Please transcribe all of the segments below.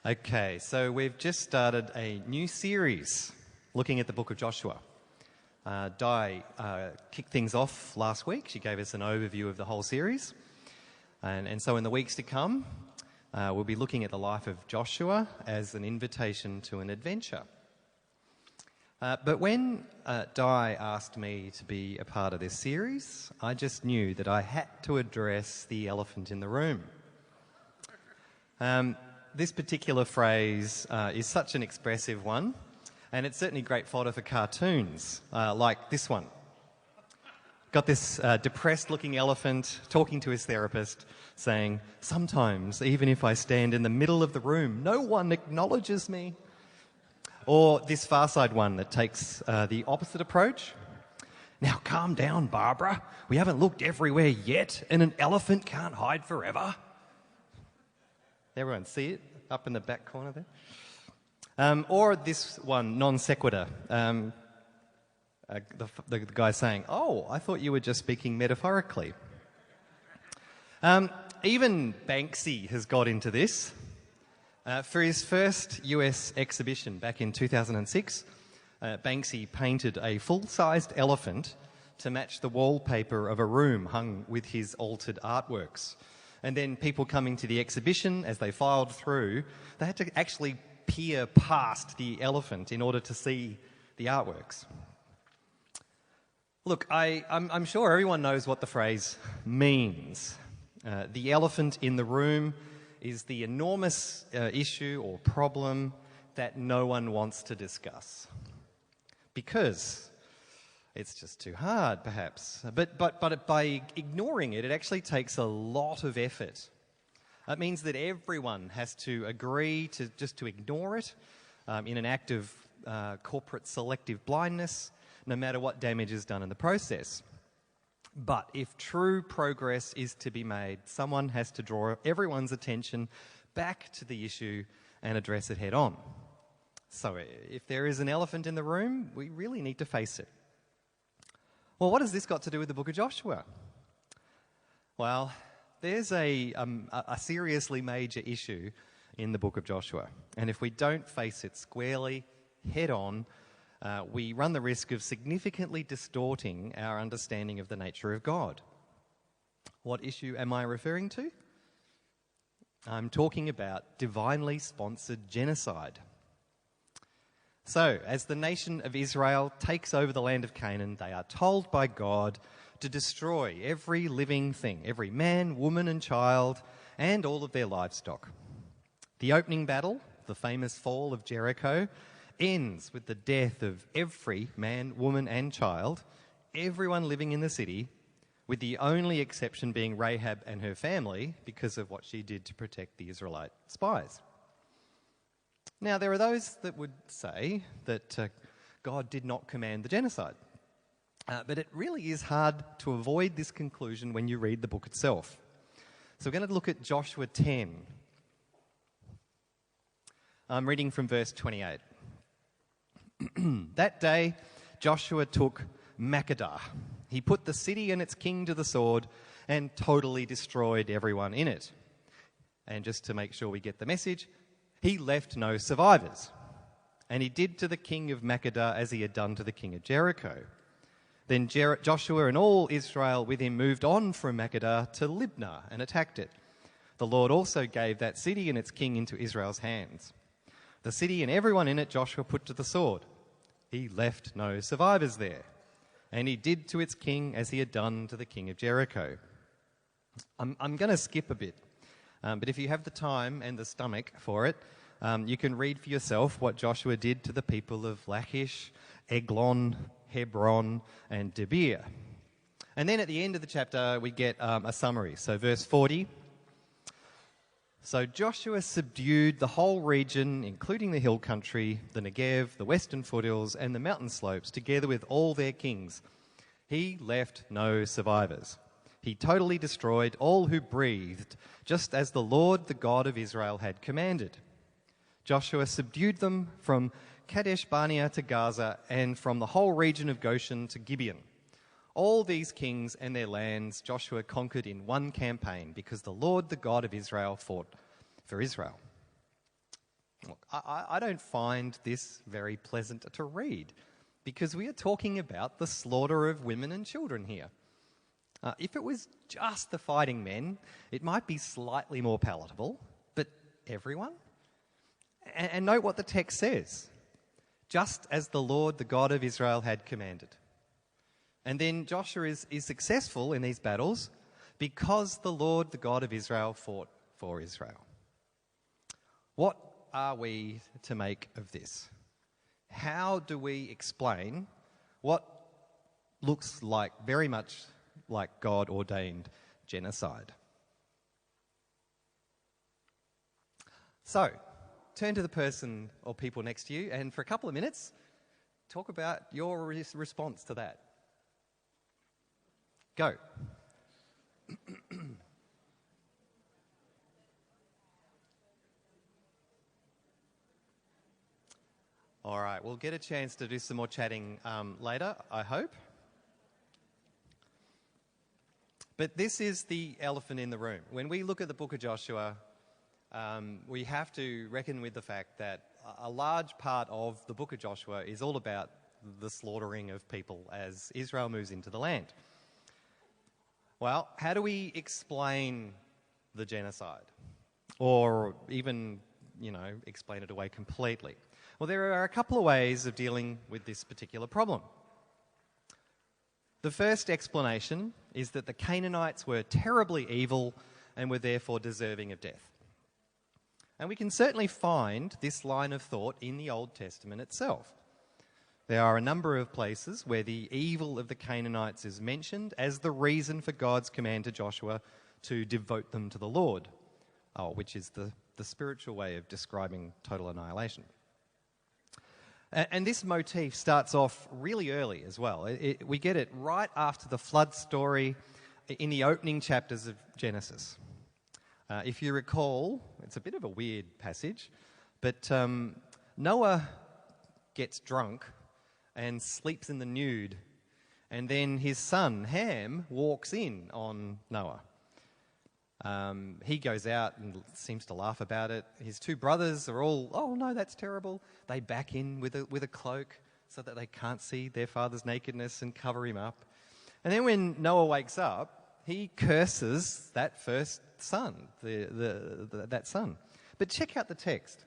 Okay, so we've just started a new series looking at the book of Joshua. Di kicked things off last week. She gave us an overview of the whole series. And so in the weeks to come, we'll be looking at the life of Joshua as an invitation to an adventure. But when Di asked me to be a part of this series, I just knew that I had to address the elephant in the room. This particular phrase is such an expressive one, and it's certainly great fodder for cartoons, like this one. Got this depressed-looking elephant talking to his therapist, saying, "Sometimes, even if I stand in the middle of the room, no one acknowledges me." Or this Far Side one that takes the opposite approach. "Now calm down, Barbara. We haven't looked everywhere yet, and an elephant can't hide forever." Everyone see it up in the back corner there? Or this one, non sequitur. The guy saying, "Oh, I thought you were just speaking metaphorically." Even Banksy has got into this. For his first US exhibition back in 2006, Banksy painted a full-sized elephant to match the wallpaper of a room hung with his altered artworks. And then people coming to the exhibition, as they filed through, they had to actually peer past the elephant in order to see the artworks. Look, I'm sure everyone knows what the phrase means. The elephant in the room is the enormous issue or problem that no one wants to discuss. Because it's just too hard, perhaps. But by ignoring it, it actually takes a lot of effort. It means that everyone has to agree to ignore it in an act of corporate selective blindness, no matter what damage is done in the process. But if true progress is to be made, someone has to draw everyone's attention back to the issue and address it head on. So if there is an elephant in the room, we really need to face it. Well, what has this got to do with the book of Joshua? Well, there's a seriously major issue in the book of Joshua. And if we don't face it squarely, head on, we run the risk of significantly distorting our understanding of the nature of God. What issue am I referring to? I'm talking about divinely sponsored genocide. So, as the nation of Israel takes over the land of Canaan, they are told by God to destroy every living thing, every man, woman and child, and all of their livestock. The opening battle, the famous fall of Jericho, ends with the death of every man, woman and child, everyone living in the city, with the only exception being Rahab and her family because of what she did to protect the Israelite spies. Now, there are those that would say that God did not command the genocide. But it really is hard to avoid this conclusion when you read the book itself. So we're going to look at Joshua 10. I'm reading from verse 28. That day, Joshua took Makkedah. He put the city and its king to the sword and totally destroyed everyone in it. And just to make sure we get the message, he left no survivors. And he did to the king of Makkedah as he had done to the king of Jericho. Then Joshua and all Israel with him moved on from Makkedah to Libnah and attacked it. The Lord also gave that city and its king into Israel's hands. The city and everyone in it Joshua put to the sword. He left no survivors there. And he did to its king as he had done to the king of Jericho. I'm going to skip a bit. But if you have the time and the stomach for it, you can read for yourself what Joshua did to the people of Lachish, Eglon, Hebron, and Debir. And then at the end of the chapter, we get a summary. So verse 40. So Joshua subdued the whole region, including the hill country, the Negev, the western foothills, and the mountain slopes, together with all their kings. He left no survivors. He totally destroyed all who breathed, just as the Lord, the God of Israel, had commanded. Joshua subdued them from Kadesh Barnea to Gaza and from the whole region of Goshen to Gibeon. All these kings and their lands Joshua conquered in one campaign because the Lord, the God of Israel, fought for Israel. Look, I don't find this very pleasant to read because we are talking about the slaughter of women and children here. If it was just the fighting men, it might be slightly more palatable, but everyone? And note what the text says. Just as the Lord, the God of Israel, had commanded. And then Joshua is successful in these battles because the Lord, the God of Israel, fought for Israel. What are we to make of this? How do we explain what looks like very much like God-ordained genocide? So, turn to the person or people next to you and for a couple of minutes, talk about your response to that. Go. All right, we'll get a chance to do some more chatting later, I hope. But this is the elephant in the room. When we look at the book of Joshua, we have to reckon with the fact that a large part of the book of Joshua is all about the slaughtering of people as Israel moves into the land. Well, how do we explain the genocide? Or even, explain it away completely? Well, there are a couple of ways of dealing with this particular problem. The first explanation is that the Canaanites were terribly evil and were therefore deserving of death. And we can certainly find this line of thought in the Old Testament itself. There are a number of places where the evil of the Canaanites is mentioned as the reason for God's command to Joshua to devote them to the Lord, which is the spiritual way of describing total annihilation. And this motif starts off really early as well. We get it right after the flood story in the opening chapters of Genesis. If you recall, it's a bit of a weird passage, but Noah gets drunk and sleeps in the nude, and then his son, Ham, walks in on Noah. He goes out and seems to laugh about it. His two brothers are all, oh no, that's terrible. They back in with a cloak so that they can't see their father's nakedness and cover him up. And then when Noah wakes up, he curses that first son, that son. But check out the text.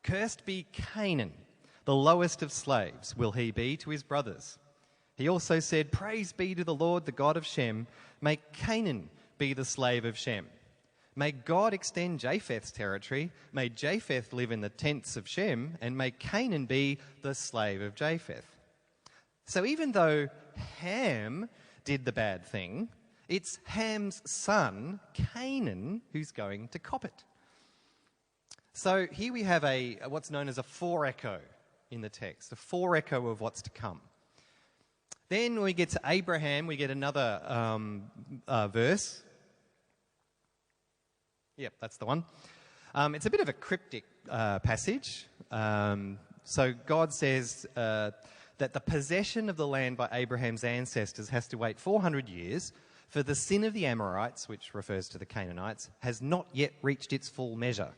Cursed be Canaan, the lowest of slaves will he be to his brothers. He also said, praise be to the Lord, the God of Shem. May Canaan be the slave of Shem. May God extend Japheth's territory. May Japheth live in the tents of Shem, and may Canaan be the slave of Japheth. So even though Ham did the bad thing, it's Ham's son, Canaan, who's going to cop it. So here we have what's known as a forecho in the text, a forecho of what's to come. Then when we get to Abraham, we get another verse. Yep, that's the one. It's a bit of a cryptic passage. So God says that the possession of the land by Abraham's ancestors has to wait 400 years, for the sin of the Amorites, which refers to the Canaanites, has not yet reached its full measure.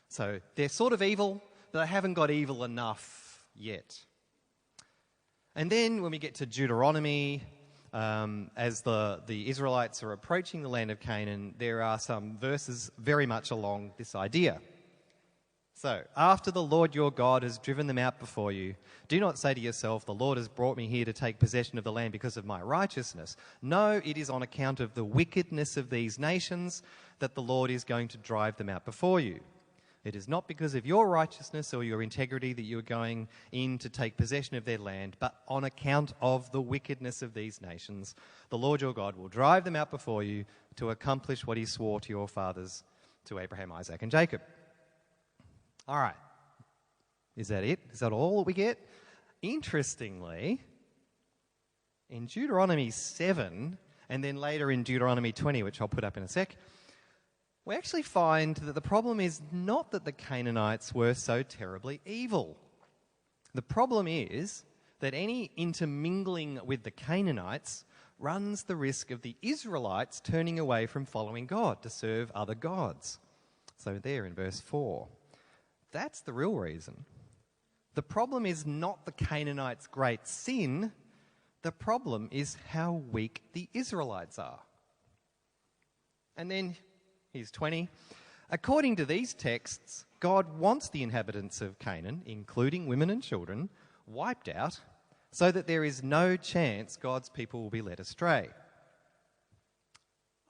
So they're sort of evil, but they haven't got evil enough yet. And then when we get to Deuteronomy, as the Israelites are approaching the land of Canaan, there are some verses very much along this idea. So, after the Lord your God has driven them out before you, do not say to yourself, the Lord has brought me here to take possession of the land because of my righteousness. No, it is on account of the wickedness of these nations that the Lord is going to drive them out before you. It is not because of your righteousness or your integrity that you are going in to take possession of their land, but on account of the wickedness of these nations. The Lord your God will drive them out before you to accomplish what he swore to your fathers, to Abraham, Isaac, and Jacob. All right. Is that it? Is that all we get? Interestingly, in Deuteronomy 7, and then later in Deuteronomy 20, which I'll put up in a sec, we actually find that the problem is not that the Canaanites were so terribly evil. The problem is that any intermingling with the Canaanites runs the risk of the Israelites turning away from following God to serve other gods. So there in verse 4. That's the real reason. The problem is not the Canaanites' great sin. The problem is how weak the Israelites are. And then, here's 20. According to these texts, God wants the inhabitants of Canaan, including women and children, wiped out so that there is no chance God's people will be led astray.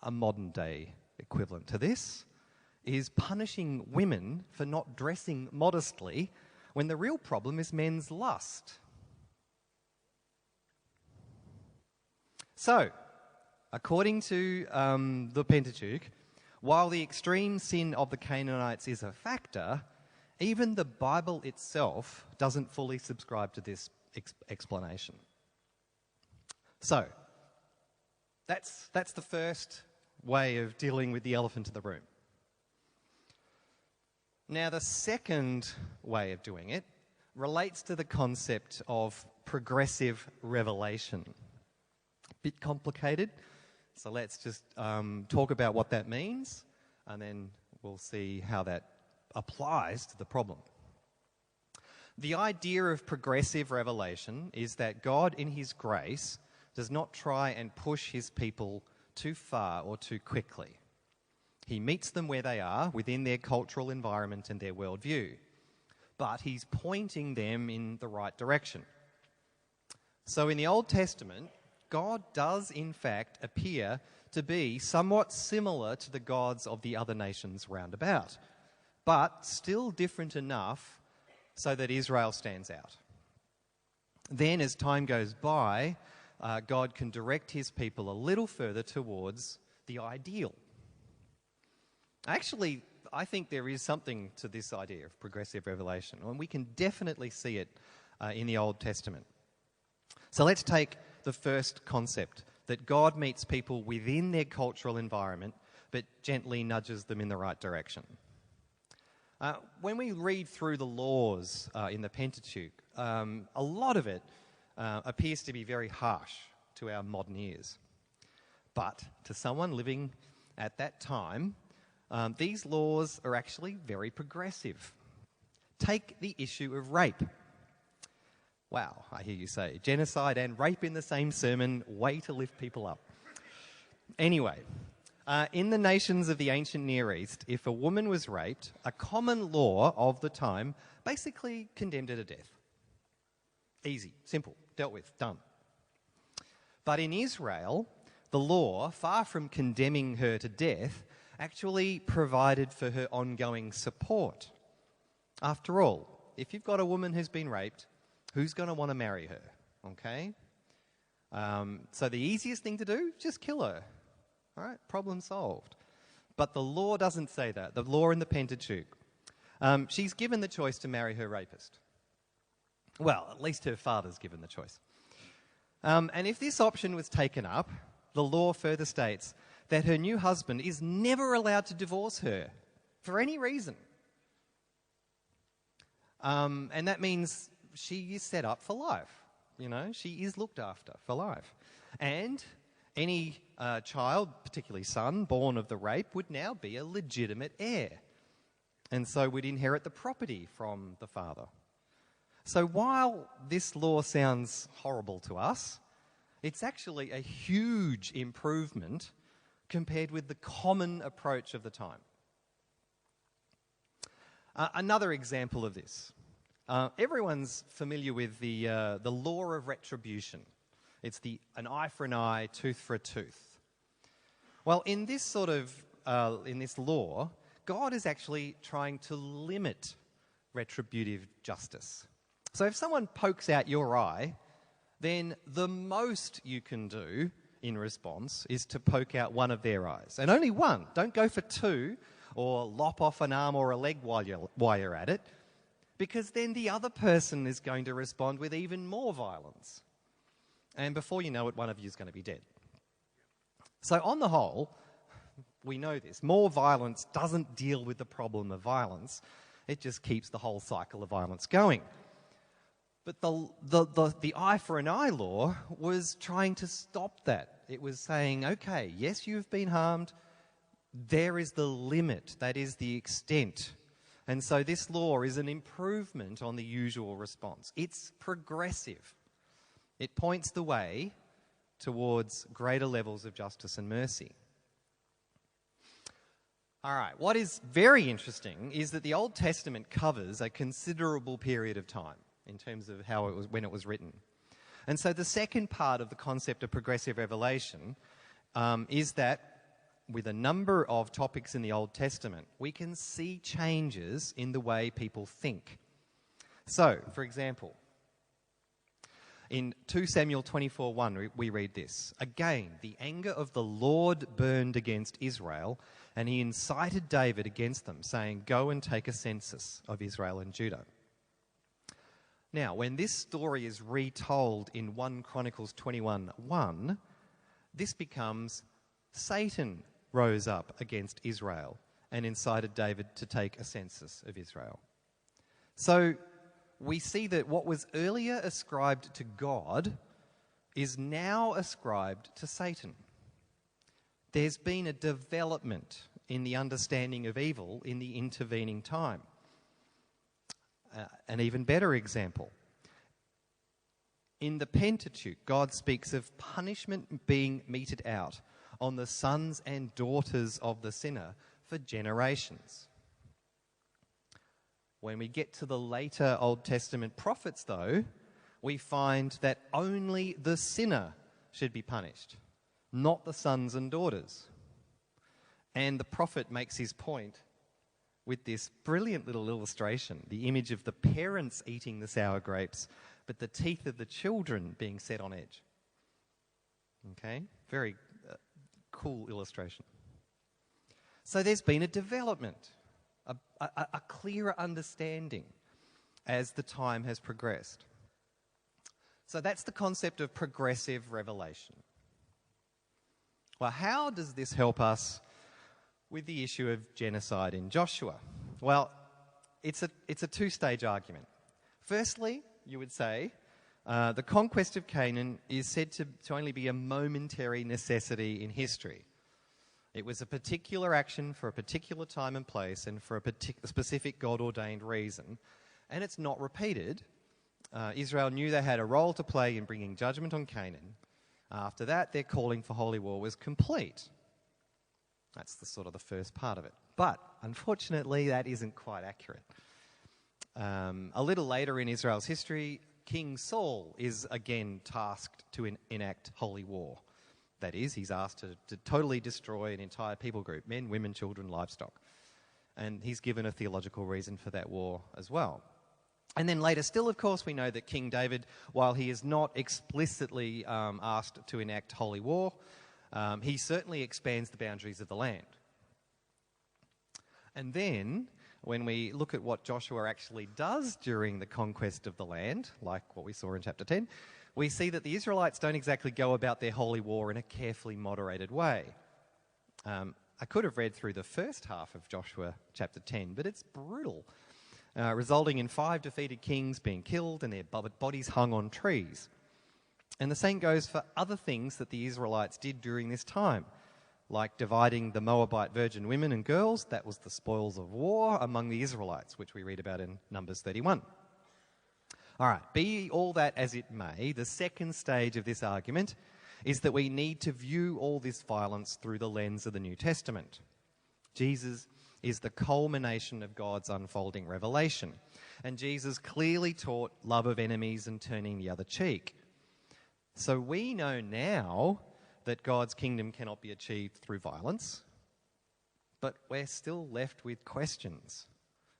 A modern day equivalent to this is punishing women for not dressing modestly when the real problem is men's lust. So, according to the Pentateuch, while the extreme sin of the Canaanites is a factor, even the Bible itself doesn't fully subscribe to this explanation. So, that's the first way of dealing with the elephant in the room. Now, the second way of doing it relates to the concept of progressive revelation. Bit complicated, so let's just talk about what that means, and then we'll see how that applies to the problem. The idea of progressive revelation is that God, in his grace, does not try and push his people too far or too quickly. He meets them where they are, within their cultural environment and their worldview, but he's pointing them in the right direction. So in the Old Testament, God does in fact appear to be somewhat similar to the gods of the other nations round about, but still different enough so that Israel stands out. Then, as time goes by, God can direct his people a little further towards the ideal. Actually, I think there is something to this idea of progressive revelation, and we can definitely see it in the Old Testament. So let's take the first concept, that God meets people within their cultural environment, but gently nudges them in the right direction. When we read through the laws in the Pentateuch, a lot of it appears to be very harsh to our modern ears. But to someone living at that time, these laws are actually very progressive. Take the issue of rape. Wow, I hear you say, genocide and rape in the same sermon, way to lift people up. Anyway, in the nations of the ancient Near East, if a woman was raped, a common law of the time basically condemned her to death. Easy, simple, dealt with, done. But in Israel, the law, far from condemning her to death, actually provided for her ongoing support. After all, if you've got a woman who's been raped, who's going to want to marry her? Okay? So the easiest thing to do, just kill her. All right? Problem solved. But the law doesn't say that. The law in the Pentateuch. She's given the choice to marry her rapist. Well, at least her father's given the choice. And if this option was taken up, the law further states that her new husband is never allowed to divorce her for any reason. And that means she is set up for life. You know, she is looked after for life. And any child, particularly son, born of the rape, would now be a legitimate heir. And so would inherit the property from the father. So while this law sounds horrible to us, it's actually a huge improvement compared with the common approach of the time. Another example of this. Everyone's familiar with the law of retribution. It's an eye for an eye, tooth for a tooth. Well, in this in this law, God is actually trying to limit retributive justice. So if someone pokes out your eye, then the most you can do in response is to poke out one of their eyes. And only one. Don't go for two or lop off an arm or a leg while you're at it, because then the other person is going to respond with even more violence. And before you know it, one of you is going to be dead. So on the whole, we know this. More violence doesn't deal with the problem of violence. It just keeps the whole cycle of violence going. But the eye for an eye law was trying to stop that. It was saying, okay, yes, you've been harmed. There is the limit. That is the extent. And so this law is an improvement on the usual response. It's progressive. It points the way towards greater levels of justice and mercy. All right, what is very interesting is that the Old Testament covers a considerable period of time in terms of when it was written. And so the second part of the concept of progressive revelation is that with a number of topics in the Old Testament, we can see changes in the way people think. So, for example, in 2 Samuel 24:1, we read this. Again, the anger of the Lord burned against Israel, and he incited David against them, saying, "Go and take a census of Israel and Judah." Now, when this story is retold in 1 Chronicles 21:1, this becomes Satan rose up against Israel and incited David to take a census of Israel. So we see that what was earlier ascribed to God is now ascribed to Satan. There's been a development in the understanding of evil in the intervening time. An even better example. In the Pentateuch, God speaks of punishment being meted out on the sons and daughters of the sinner for generations. When we get to the later Old Testament prophets, though, we find that only the sinner should be punished, not the sons and daughters. And the prophet makes his point with this brilliant little illustration, the image of the parents eating the sour grapes, but the teeth of the children being set on edge. Okay? Very cool illustration. So there's been a development, a clearer understanding as the time has progressed. So that's the concept of progressive revelation. Well, how does this help us with the issue of genocide in Joshua? Well, it's a two-stage argument. Firstly, you would say, the conquest of Canaan is said to only be a momentary necessity in history. It was a particular action for a particular time and place and for a specific God-ordained reason, and it's not repeated. Israel knew they had a role to play in bringing judgment on Canaan. After that, their calling for holy war was complete. That's the first part of it. But, unfortunately, that isn't quite accurate. A little later in Israel's history, King Saul is again tasked to enact holy war. That is, he's asked to totally destroy an entire people group, men, women, children, livestock. And he's given a theological reason for that war as well. And then later still, of course, we know that King David, while he is not explicitly asked to enact holy war, he certainly expands the boundaries of the land. And then, when we look at what Joshua actually does during the conquest of the land, like what we saw in chapter 10, we see that the Israelites don't exactly go about their holy war in a carefully moderated way. I could have read through the first half of Joshua chapter 10, but it's brutal, resulting in 5 defeated kings being killed and their bodies hung on trees. And the same goes for other things that the Israelites did during this time, like dividing the Moabite virgin women and girls. That was the spoils of war among the Israelites, which we read about in Numbers 31. All right, be all that as it may, the second stage of this argument is that we need to view all this violence through the lens of the New Testament. Jesus is the culmination of God's unfolding revelation, and Jesus clearly taught love of enemies and turning the other cheek. So we know now that God's kingdom cannot be achieved through violence, but we're still left with questions.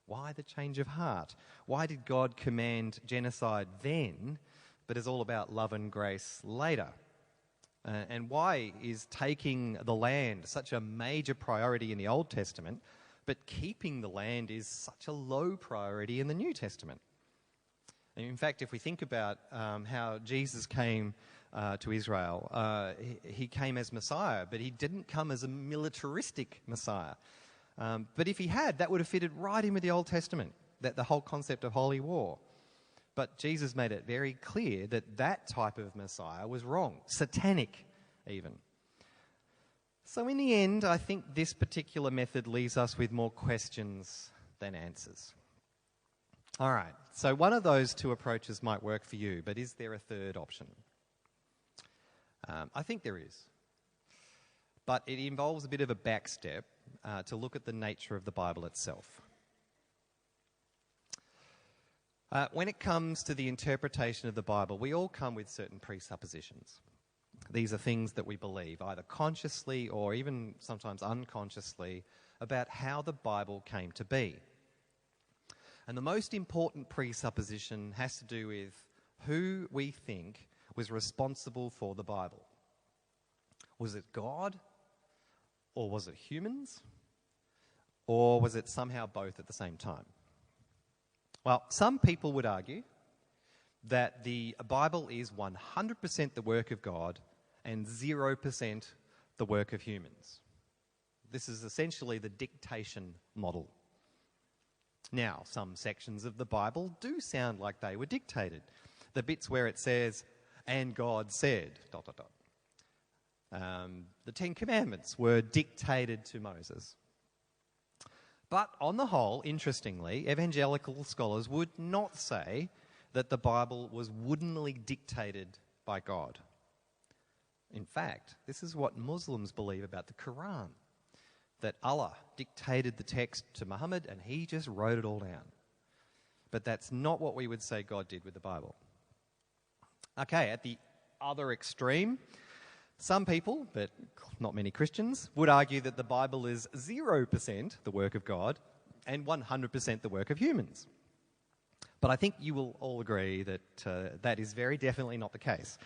Why the change of heart? Why did God command genocide then, but is all about love and grace later? And why is taking the land such a major priority in the Old Testament, but keeping the land is such a low priority in the New Testament? And in fact, if we think about how Jesus came to Israel, he came as Messiah, but he didn't come as a militaristic Messiah. But if he had, that would have fitted right in with the Old Testament, that the whole concept of holy war. But Jesus made it very clear that that type of Messiah was wrong, satanic even. So in the end, I think this particular method leaves us with more questions than answers. All right, so one of those two approaches might work for you, but is there a third option? I think there is. But it involves a bit of a backstep to look at the nature of the Bible itself. When it comes to the interpretation of the Bible, we all come with certain presuppositions. These are things that we believe, either consciously or even sometimes unconsciously, about how the Bible came to be. And the most important presupposition has to do with who we think was responsible for the Bible. Was it God? Or was it humans? Or was it somehow both at the same time? Well, some people would argue that the Bible is 100% the work of God and 0% the work of humans. This is essentially the dictation model. Now, some sections of the Bible do sound like they were dictated. The bits where it says, "and God said," ... The Ten Commandments were dictated to Moses. But on the whole, interestingly, evangelical scholars would not say that the Bible was woodenly dictated by God. In fact, this is what Muslims believe about the Quran, that Allah dictated the text to Muhammad and he just wrote it all down. But that's not what we would say God did with the Bible. Okay, at the other extreme, some people, but not many Christians, would argue that the Bible is 0% the work of God and 100% the work of humans. But I think you will all agree that that is very definitely not the case.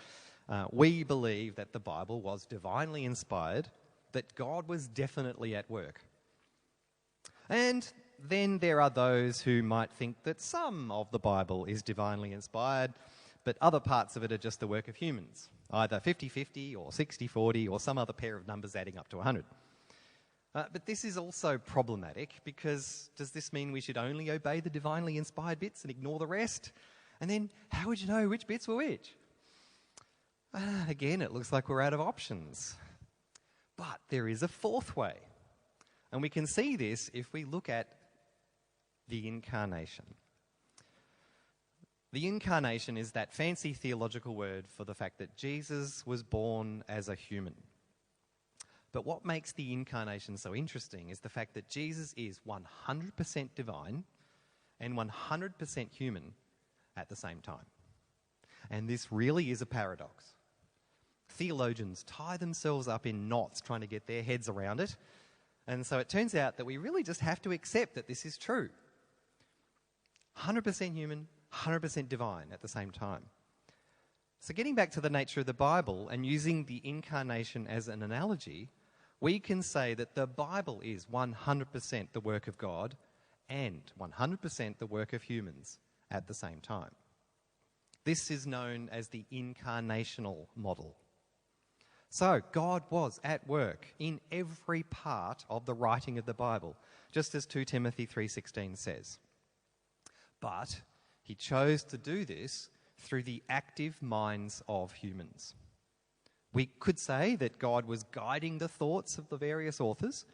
We believe that the Bible was divinely inspired, that God was definitely at work. And then there are those who might think that some of the Bible is divinely inspired, but other parts of it are just the work of humans, either 50-50 or 60-40 or some other pair of numbers adding up to 100. But this is also problematic because does this mean we should only obey the divinely inspired bits and ignore the rest? And then how would you know which bits were which? Again, it looks like we're out of options. But there is a fourth way. And we can see this if we look at the incarnation. The incarnation is that fancy theological word for the fact that Jesus was born as a human. But what makes the incarnation so interesting is the fact that Jesus is 100% divine and 100% human at the same time. And this really is a paradox. Theologians tie themselves up in knots trying to get their heads around it. And so it turns out that we really just have to accept that this is true. 100% human, 100% divine at the same time. So getting back to the nature of the Bible and using the incarnation as an analogy, we can say that the Bible is 100% the work of God and 100% the work of humans at the same time. This is known as the incarnational model. So God was at work in every part of the writing of the Bible, just as 2 Timothy 3:16 says. But he chose to do this through the active minds of humans. We could say that God was guiding the thoughts of the various authors,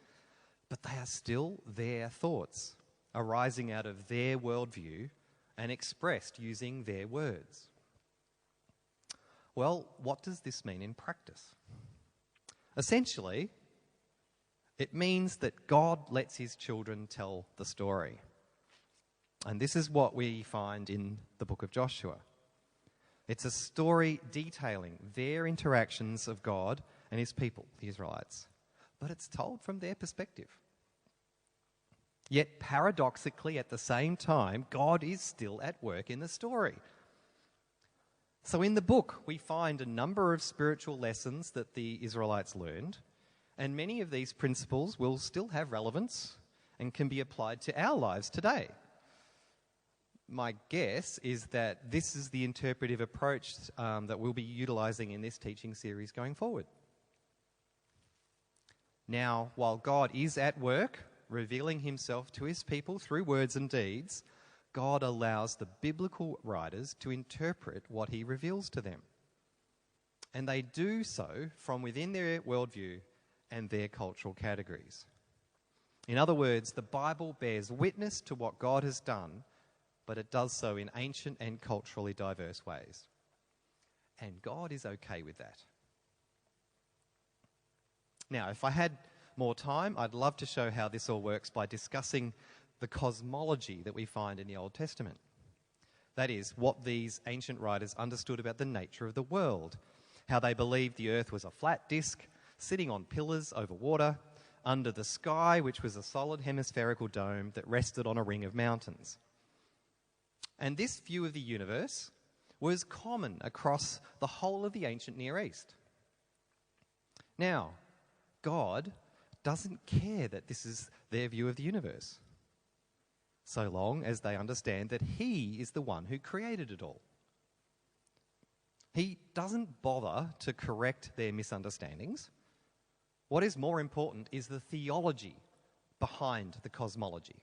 but they are still their thoughts, arising out of their worldview and expressed using their words. Well, what does this mean in practice? Essentially, it means that God lets his children tell the story. And this is what we find in the book of Joshua. It's a story detailing their interactions of God and his people, the Israelites. But it's told from their perspective. Yet paradoxically, at the same time, God is still at work in the story. So in the book, we find a number of spiritual lessons that the Israelites learned, and many of these principles will still have relevance and can be applied to our lives today. My guess is that this is the interpretive approach that we'll be utilising in this teaching series going forward. Now, while God is at work, revealing himself to his people through words and deeds, God allows the biblical writers to interpret what he reveals to them. And they do so from within their worldview and their cultural categories. In other words, the Bible bears witness to what God has done, but it does so in ancient and culturally diverse ways. And God is okay with that. Now, if I had more time, I'd love to show how this all works by discussing the cosmology that we find in the Old Testament. That is, what these ancient writers understood about the nature of the world, how they believed the earth was a flat disk sitting on pillars over water, under the sky, which was a solid hemispherical dome that rested on a ring of mountains. And this view of the universe was common across the whole of the ancient Near East. Now, God doesn't care that this is their view of the universe, so long as they understand that He is the one who created it all. He doesn't bother to correct their misunderstandings. What is more important is the theology behind the cosmology.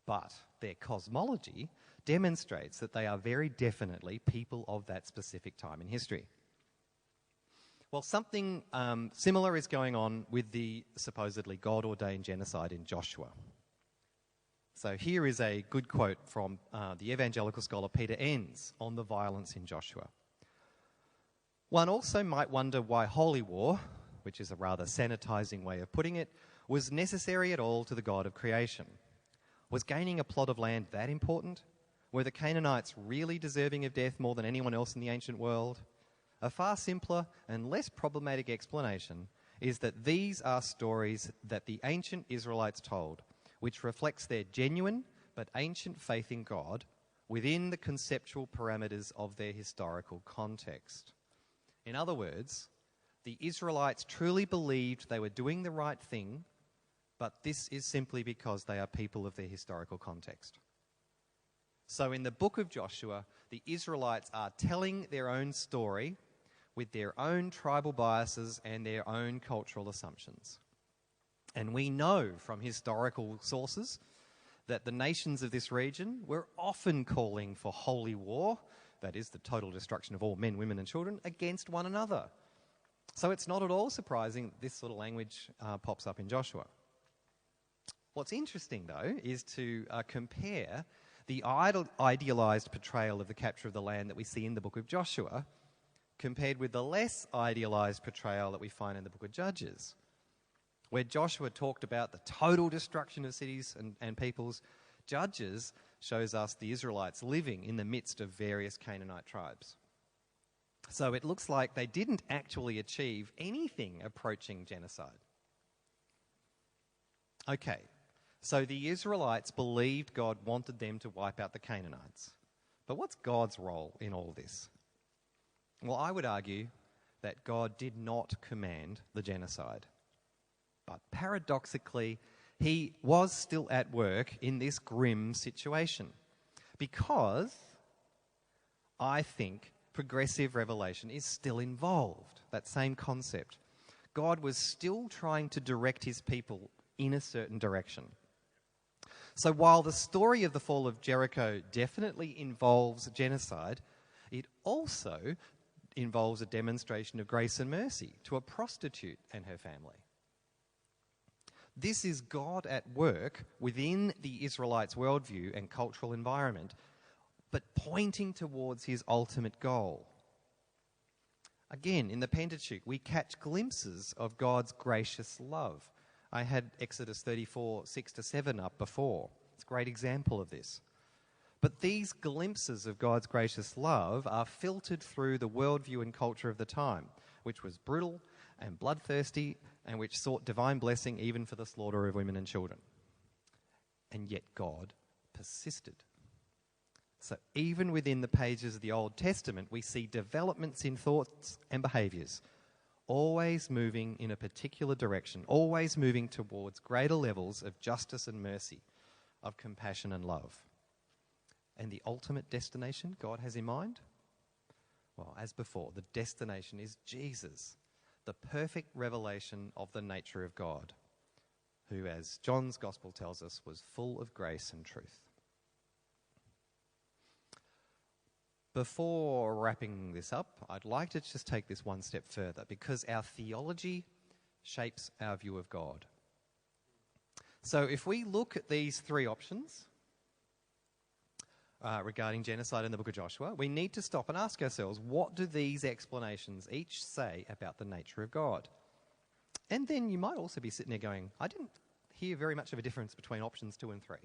But their cosmology demonstrates that they are very definitely people of that specific time in history. Well, something similar is going on with the supposedly God-ordained genocide in Joshua. So here is a good quote from the evangelical scholar Peter Enns on the violence in Joshua. One also might wonder why holy war, which is a rather sanitizing way of putting it, was necessary at all to the God of creation. Was gaining a plot of land that important? Were the Canaanites really deserving of death more than anyone else in the ancient world? A far simpler and less problematic explanation is that these are stories that the ancient Israelites told, which reflects their genuine but ancient faith in God within the conceptual parameters of their historical context. In other words, the Israelites truly believed they were doing the right thing, but this is simply because they are people of their historical context. So in the book of Joshua, the Israelites are telling their own story with their own tribal biases and their own cultural assumptions. And we know from historical sources that the nations of this region were often calling for holy war, that is, the total destruction of all men, women and children, against one another. So it's not at all surprising that this sort of language pops up in Joshua. What's interesting, though, is to compare the idealised portrayal of the capture of the land that we see in the book of Joshua compared with the less idealised portrayal that we find in the book of Judges, where Joshua talked about the total destruction of cities and peoples. Judges shows us the Israelites living in the midst of various Canaanite tribes. So it looks like they didn't actually achieve anything approaching genocide. Okay, so the Israelites believed God wanted them to wipe out the Canaanites. But what's God's role in all this? Well, I would argue that God did not command the genocide. But paradoxically, He was still at work in this grim situation. Because I think progressive revelation is still involved, that same concept. God was still trying to direct His people in a certain direction. So while the story of the fall of Jericho definitely involves genocide, it also involves a demonstration of grace and mercy to a prostitute and her family. This is God at work within the Israelites' worldview and cultural environment, but pointing towards His ultimate goal. Again, in the Pentateuch, we catch glimpses of God's gracious love. I had Exodus 34, 6-7 up before. It's a great example of this. But these glimpses of God's gracious love are filtered through the worldview and culture of the time, which was brutal and bloodthirsty and which sought divine blessing even for the slaughter of women and children. And yet God persisted. So even within the pages of the Old Testament, we see developments in thoughts and behaviours, always moving in a particular direction, always moving towards greater levels of justice and mercy, of compassion and love. And the ultimate destination God has in mind? Well, as before, the destination is Jesus, the perfect revelation of the nature of God, who, as John's Gospel tells us, was full of grace and truth. Before wrapping this up, I'd like to just take this one step further, because our theology shapes our view of God. So if we look at these three options regarding genocide in the book of Joshua, we need to stop and ask ourselves, what do these explanations each say about the nature of God? And then you might also be sitting there going, I didn't hear very much of a difference between options 2 and 3.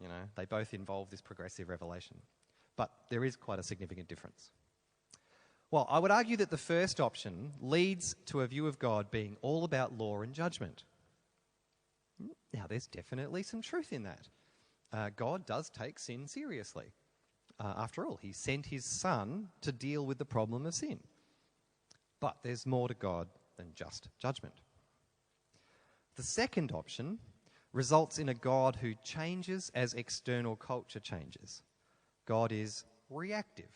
You know, they both involve this progressive revelation. But there is quite a significant difference. Well, I would argue that the first option leads to a view of God being all about law and judgment. Now, there's definitely some truth in that. God does take sin seriously. After all, he sent his son to deal with the problem of sin. But there's more to God than just judgment. The second option results in a God who changes as external culture changes. God is reactive.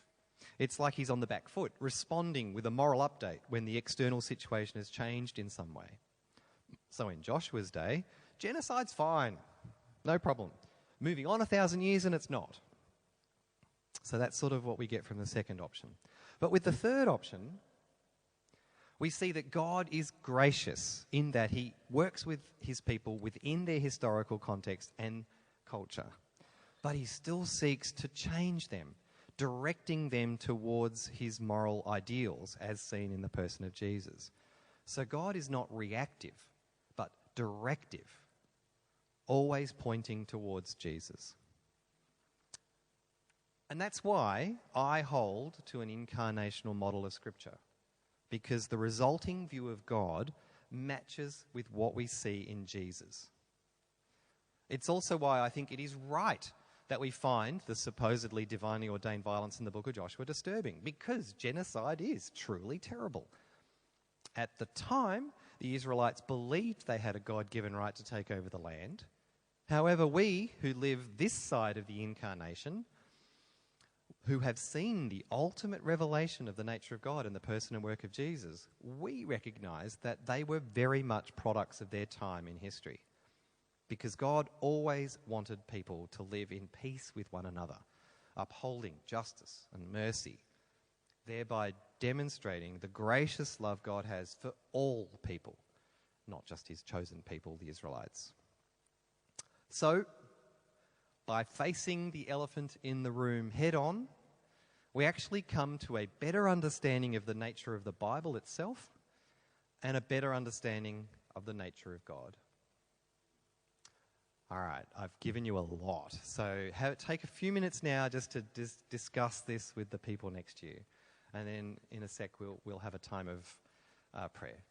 It's like he's on the back foot, responding with a moral update when the external situation has changed in some way. So in Joshua's day, genocide's fine, no problem. Moving on 1,000 years and it's not. So that's sort of what we get from the second option. But with the third option, we see that God is gracious in that he works with his people within their historical context and culture. But he still seeks to change them, directing them towards his moral ideals as seen in the person of Jesus. So God is not reactive, but directive, always pointing towards Jesus. And that's why I hold to an incarnational model of Scripture, because the resulting view of God matches with what we see in Jesus. It's also why I think it is right that we find the supposedly divinely ordained violence in the book of Joshua disturbing, because genocide is truly terrible. At the time, the Israelites believed they had a God-given right to take over the land. However, we who live this side of the incarnation, who have seen the ultimate revelation of the nature of God in the person and work of Jesus, we recognise that they were very much products of their time in history. Because God always wanted people to live in peace with one another, upholding justice and mercy, thereby demonstrating the gracious love God has for all people, not just his chosen people, the Israelites. So, by facing the elephant in the room head on, we actually come to a better understanding of the nature of the Bible itself and a better understanding of the nature of God. All right, I've given you a lot. So take a few minutes now just to discuss this with the people next to you. And then in a sec, we'll have a time of prayer.